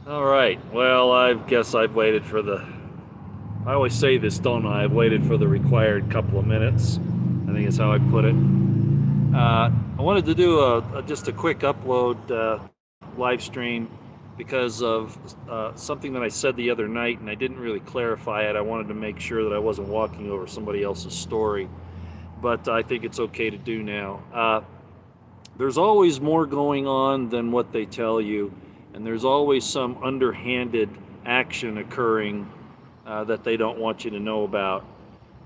All right. Well, I guess I've waited for the. I always say this, don't I? I've waited for the required couple of minutes. I think is how I put it. I wanted to do just a quick upload live stream because of something that I said the other night, and I didn't really clarify it. I wanted to make sure that I wasn't walking over somebody else's story, but I think it's okay to do now. There's always more going on than what they tell you, and there's always some underhanded action occurring that they don't want you to know about.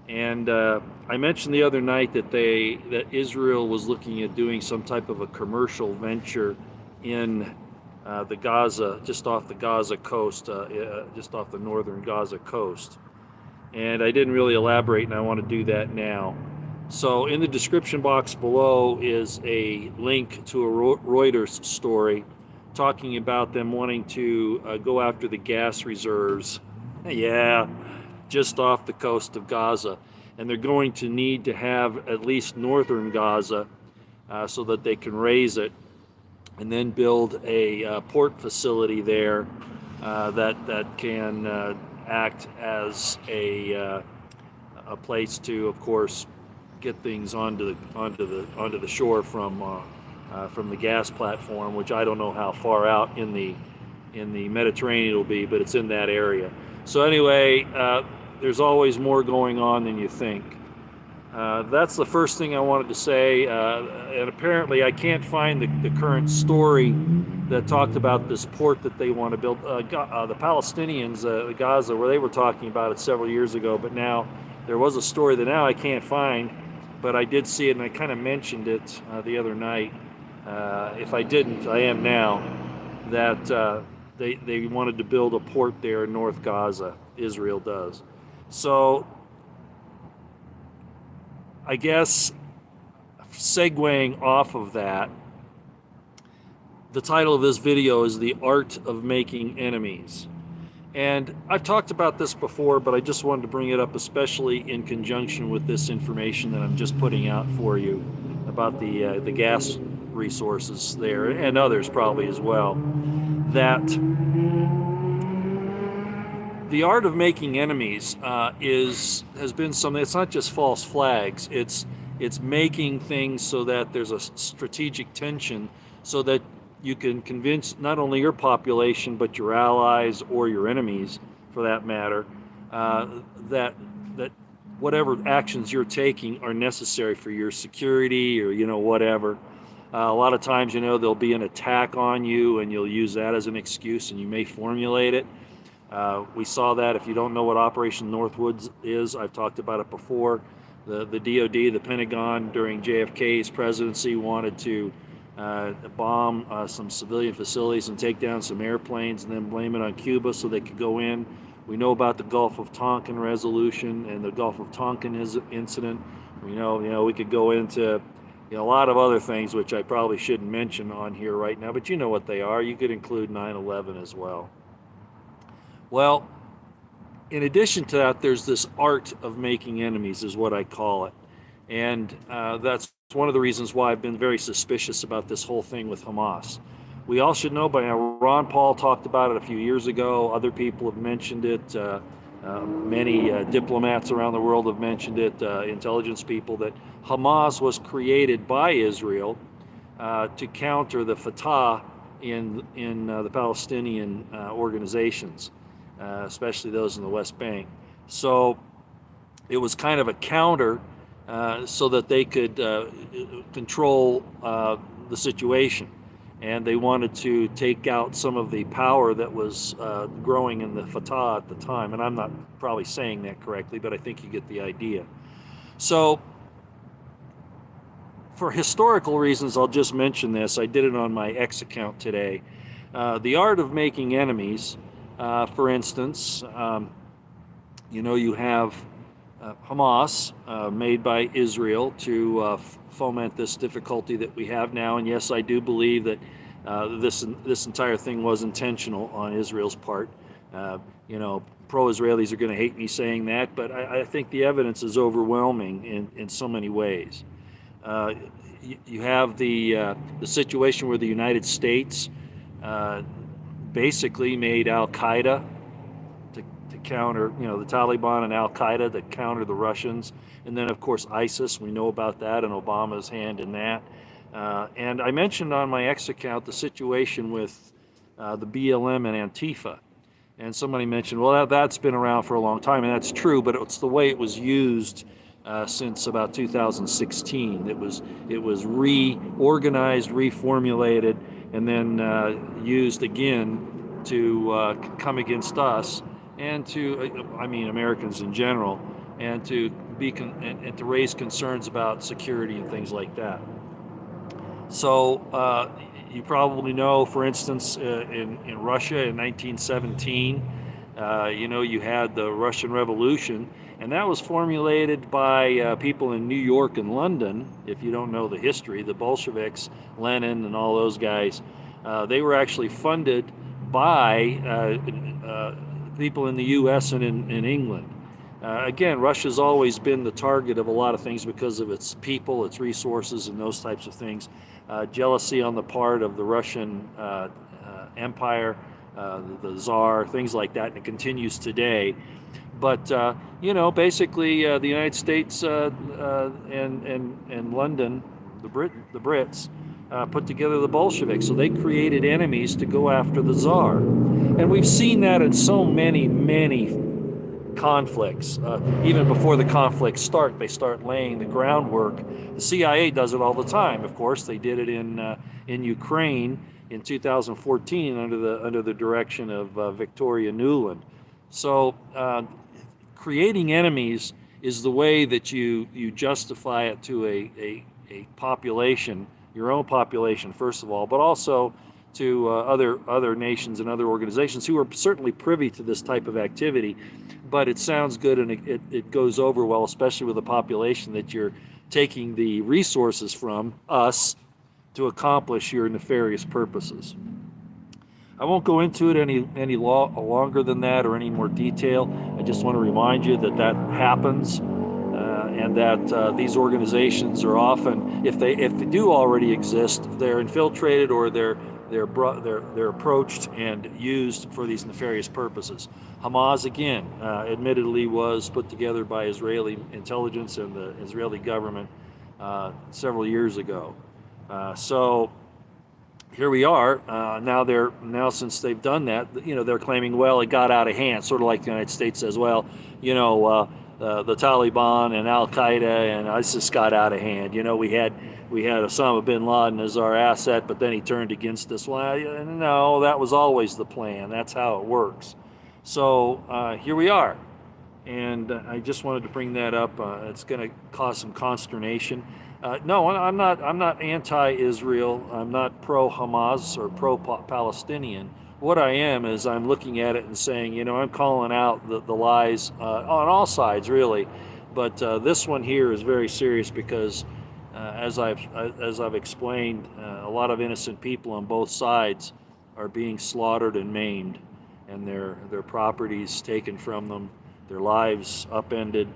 And I mentioned the other night that Israel was looking at doing some type of a commercial venture in the Gaza, just off the Gaza coast, just off the northern Gaza coast. And I didn't really elaborate, and I want to do that now. So in the description box below is a link to a Reuters story talking about them wanting to go after the gas reserves. Yeah, just off the coast of Gaza. And they're going to need to have at least northern Gaza so that they can raise it and then build a port facility there that can act as a place to, of course, get things onto the shore from the gas platform, which I don't know how far out in the Mediterranean it'll be, but it's in that area. So anyway, there's always more going on than you think. That's the first thing I wanted to say. And apparently, I can't find the current story that talked about this port that they want to build. The Palestinians, Gaza, where they were talking about it several years ago, but now there was a story that now I can't find, but I did see it and I kind of mentioned it the other night. If I didn't, I am now, that they wanted to build a port there in North Gaza. Israel does. So I guess segueing off of that, the title of this video is The Art of Making Enemies. And I've talked about this before, but I just wanted to bring it up, especially in conjunction with this information that I'm just putting out for you about the gas resources there, and others probably as well. That the art of making enemies has been something. It's not just false flags. It's making things so that there's a strategic tension, so that you can convince not only your population but your allies or your enemies, for that matter, that whatever actions you're taking are necessary for your security, or whatever. A lot of times, there'll be an attack on you, and you'll use that as an excuse, and you may formulate it. We saw that. If you don't know what Operation Northwoods is, I've talked about it before. The DoD, the Pentagon, during JFK's presidency, wanted to bomb some civilian facilities and take down some airplanes and then blame it on Cuba so they could go in. We know about the Gulf of Tonkin resolution and the Gulf of Tonkin incident. We could go into a lot of other things which I probably shouldn't mention on here right now, but you know what they are. You could include 9/11 as well. Well, in addition to that, there's this art of making enemies, is what I call it. And that's one of the reasons why I've been very suspicious about this whole thing with Hamas. We all should know by now, Ron Paul talked about it a few years ago. Other people have mentioned it. Many diplomats around the world have mentioned it, intelligence people, that Hamas was created by Israel to counter the Fatah in the Palestinian organizations, especially those in the West Bank. So it was kind of a counter so that they could control the situation. And they wanted to take out some of the power that was growing in the Fatah at the time. And I'm not probably saying that correctly, but I think you get the idea. So for historical reasons, I'll just mention this. I did it on my X account today. The art of making enemies, for instance, you have Hamas, made by Israel to foment this difficulty that we have now. And yes, I do believe that this entire thing was intentional on Israel's part. Pro-Israelis are going to hate me saying that, but I think the evidence is overwhelming in so many ways. You have the situation where the United States basically made Al-Qaeda to counter, the Taliban and Al-Qaeda to counter the Russians. And then, of course, ISIS, we know about that and Obama's hand in that. And I mentioned on my X account the situation with the BLM and Antifa. And somebody mentioned, well, that's been around for a long time, and that's true, but it's the way it was used since about 2016. It was reorganized, reformulated, and then used again to come against us and to, Americans in general, and to and to raise concerns about security and things like that. So you probably know, for instance, in Russia in 1917, you had the Russian Revolution, and that was formulated by people in New York and London. If you don't know the history, the Bolsheviks, Lenin, and all those guys, they were actually funded by people in the U.S. and in England. Again, Russia's always been the target of a lot of things because of its people, its resources, and those types of things. Jealousy on the part of the Russian Empire, the Tsar, things like that, and it continues today. But basically, the United States and London, the Brits, put together the Bolsheviks. So they created enemies to go after the Tsar, and we've seen that in so many conflicts. Even before the conflicts start, they start laying the groundwork. The CIA does it all the time. Of course, they did it in Ukraine in 2014 under the direction of Victoria Nuland. So creating enemies is the way that you justify it to a population, your own population first of all, but also to other nations and other organizations who are certainly privy to this type of activity. But it sounds good and it goes over well, especially with a population that you're taking the resources from us to accomplish your nefarious purposes. I won't go into it any longer than that or any more detail. I just want to remind you that happens, and that these organizations are often, if they do already exist, they're infiltrated or they're approached and used for these nefarious purposes. Hamas, again, admittedly was put together by Israeli intelligence and the Israeli government several years ago. So here we are. Now since they've done that, they're claiming, well, it got out of hand, sort of like the United States says, well, the Taliban and Al-Qaeda and ISIS got out of hand. We had Osama bin Laden as our asset, but then he turned against us. Well, no, that was always the plan. That's how it works. So here we are, and I just wanted to bring that up. It's going to cause some consternation. No, I'm not anti-Israel. I'm not pro-Hamas or pro-Palestinian. What I am is I'm looking at it and saying, I'm calling out the lies on all sides, really. But this one here is very serious because, as I've explained, a lot of innocent people on both sides are being slaughtered and maimed, and their properties taken from them, their lives upended,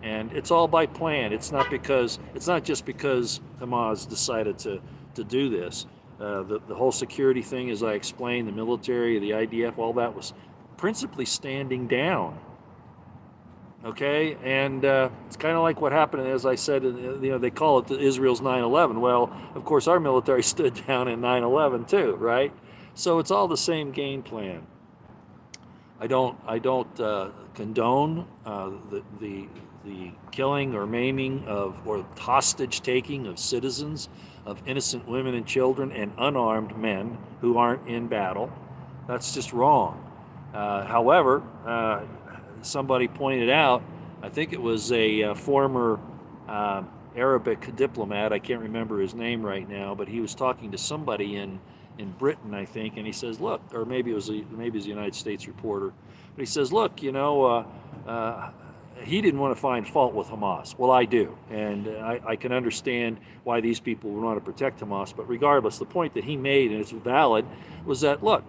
and it's all by plan. It's not just because Hamas decided to do this. The whole security thing, as I explained, the military, the IDF, all that was principally standing down. Okay, and it's kind of like what happened, as I said, they call it Israel's 9/11. Well, of course, our military stood down in 9/11 too, right? So it's all the same game plan. I don't condone the killing or maiming or hostage taking of citizens, of innocent women and children and unarmed men who aren't in battle. That's just wrong. However, somebody pointed out, I think it was a former Arabic diplomat, I can't remember his name right now, but he was talking to somebody in Britain, I think, and he says, look, or maybe it was a United States reporter, but he says, look, he didn't want to find fault with Hamas. Well, I do, and I can understand why these people would want to protect Hamas, but regardless, the point that he made, and it's valid, was that, look,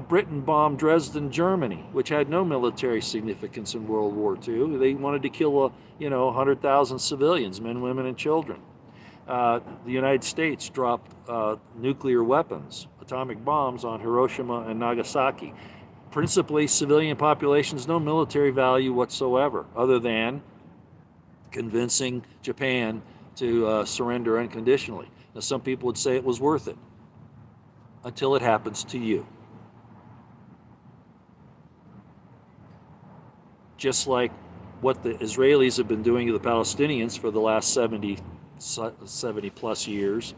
Britain bombed Dresden, Germany, which had no military significance in World War II. They wanted to kill, 100,000 civilians, men, women, and children. The United States dropped nuclear weapons, atomic bombs on Hiroshima and Nagasaki. Principally civilian populations, no military value whatsoever, other than convincing Japan to surrender unconditionally. Now, some people would say it was worth it until it happens to you. Just like what the Israelis have been doing to the Palestinians for the last 70 plus years.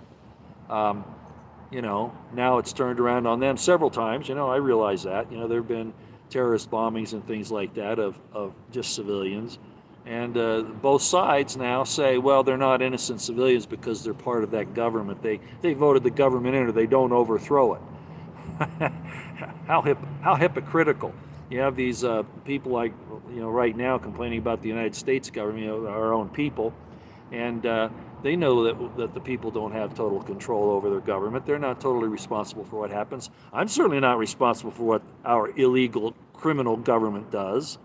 Now it's turned around on them several times. I realize that. There have been terrorist bombings and things like that of just civilians. And both sides now say, well, they're not innocent civilians because they're part of that government. They voted the government in, or they don't overthrow it. How hypocritical. You have these people like, right now complaining about the United States government, our own people, and they know that the people don't have total control over their government. They're not totally responsible for what happens. I'm certainly not responsible for what our illegal criminal government does.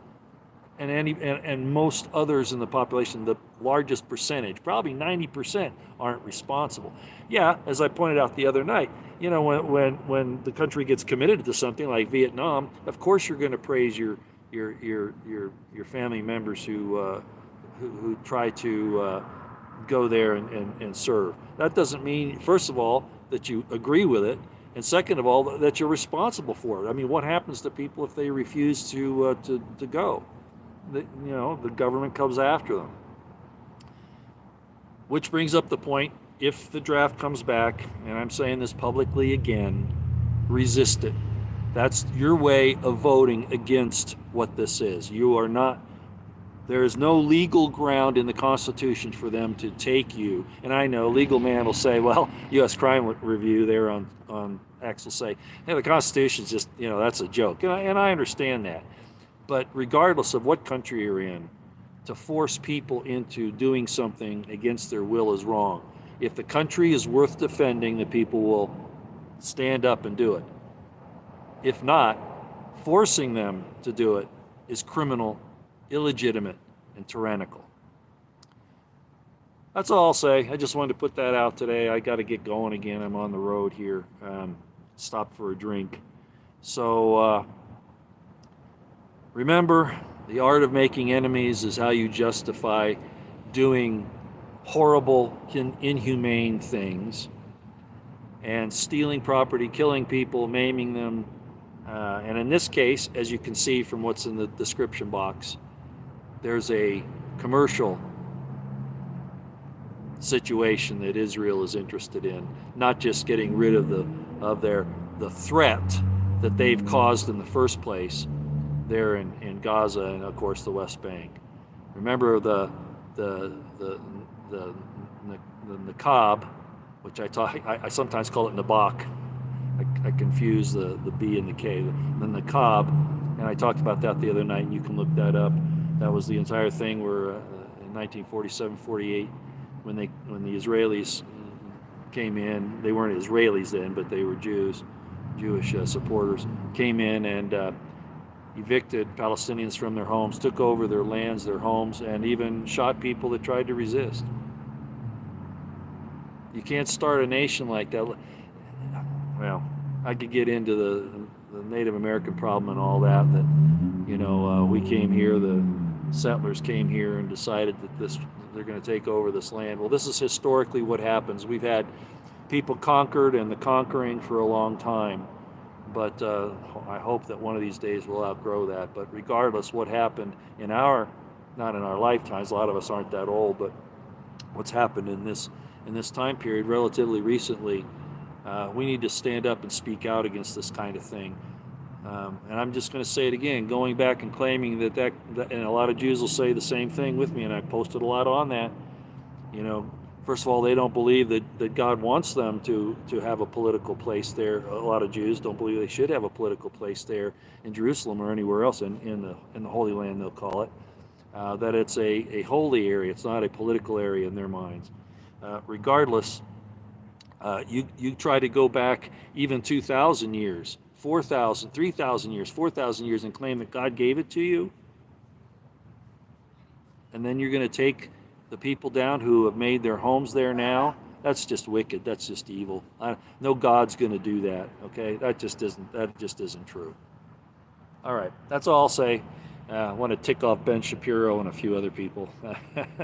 And most others in the population, the largest percentage, probably 90%, aren't responsible. Yeah, as I pointed out the other night, when the country gets committed to something like Vietnam, of course you're going to praise your family members who try to go there and serve. That doesn't mean, first of all, that you agree with it, and second of all, that you're responsible for it. I mean, what happens to people if they refuse to go? The government comes after them. Which brings up the point, if the draft comes back, and I'm saying this publicly again, resist it. That's your way of voting against what this is. There is no legal ground in the Constitution for them to take you. And I know legal man will say, well, U.S. Crime Review there on X will say, hey, the Constitution's just, that's a joke. And I understand that. But regardless of what country you're in, to force people into doing something against their will is wrong. If the country is worth defending, the people will stand up and do it. If not, forcing them to do it is criminal, illegitimate, and tyrannical. That's all I'll say. I just wanted to put that out today. I got to get going again. I'm on the road here. Stop for a drink. So, remember, the art of making enemies is how you justify doing horrible, inhumane things and stealing property, killing people, maiming them. And in this case, as you can see from what's in the description box, there's a commercial situation that Israel is interested in, not just getting rid of the threat that they've caused in the first place there in Gaza and of course the West Bank. Remember the niqab, which I sometimes call it nabak. I confuse the B and the K. The niqab, and I talked about that the other night, and you can look that up. That was the entire thing where in 1947-48, when the Israelis came in, they weren't Israelis then, but they were Jewish supporters, came in and evicted Palestinians from their homes, took over their lands, their homes, and even shot people that tried to resist. You can't start a nation like that. Well, I could get into the Native American problem and all that we came here, the settlers came here and decided that they're going to take over this land. Well, this is historically what happens. We've had people conquered and the conquering for a long time. But I hope that one of these days we'll outgrow that. But regardless, what happened not in our lifetimes, a lot of us aren't that old, but what's happened in this time period relatively recently, we need to stand up and speak out against this kind of thing. And I'm just going to say it again, going back and claiming that, and a lot of Jews will say the same thing with me, and I posted a lot on that. First of all, they don't believe that God wants them to have a political place there. A lot of Jews don't believe they should have a political place there in Jerusalem or anywhere else in the Holy Land, they'll call it. That it's a holy area. It's not a political area in their minds. Regardless, you try to go back even 2,000 years, 4,000, 3,000 years, 4,000 years and claim that God gave it to you, and then you're going to take the people down who have made their homes there now That's just wicked. That's just evil. No God's going to do that. Okay, that just isn't true. All right, that's all I'll say. I want to tick off Ben Shapiro and a few other people.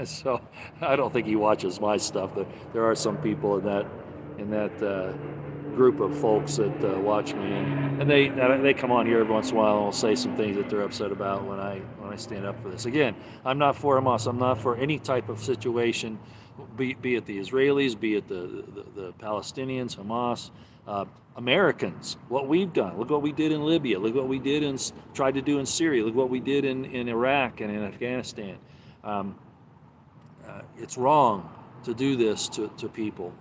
So I don't think he watches my stuff. But there are some people in that group of folks that watch me, and they come on here every once in a while and will say some things that they're upset about when I stand up for this. Again, I'm not for Hamas. I'm not for any type of situation, be it the Israelis, be it the Palestinians, Hamas. Americans, what we've done. Look what we did in Libya. Look what we tried to do in Syria. Look what we did in Iraq and in Afghanistan. It's wrong to do this to people.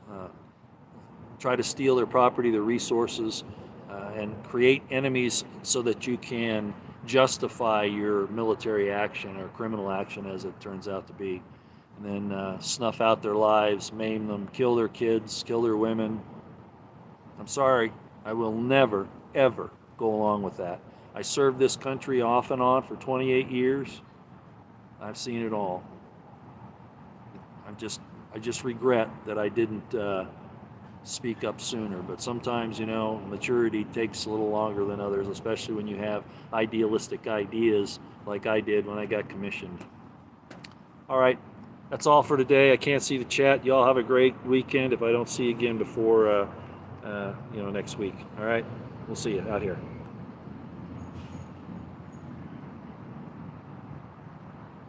Try to steal their property, their resources, and create enemies so that you can justify your military action or criminal action, as it turns out to be, and then snuff out their lives, maim them, kill their kids, kill their women. I'm sorry, I will never, ever go along with that. I served this country off and on for 28 years. I've seen it all. I just regret that I didn't speak up sooner. But sometimes, maturity takes a little longer than others, especially when you have idealistic ideas like I did when I got commissioned. All right, that's all for today. I can't see the chat. Y'all have a great weekend if I don't see you again before next week. All right, we'll see you out here.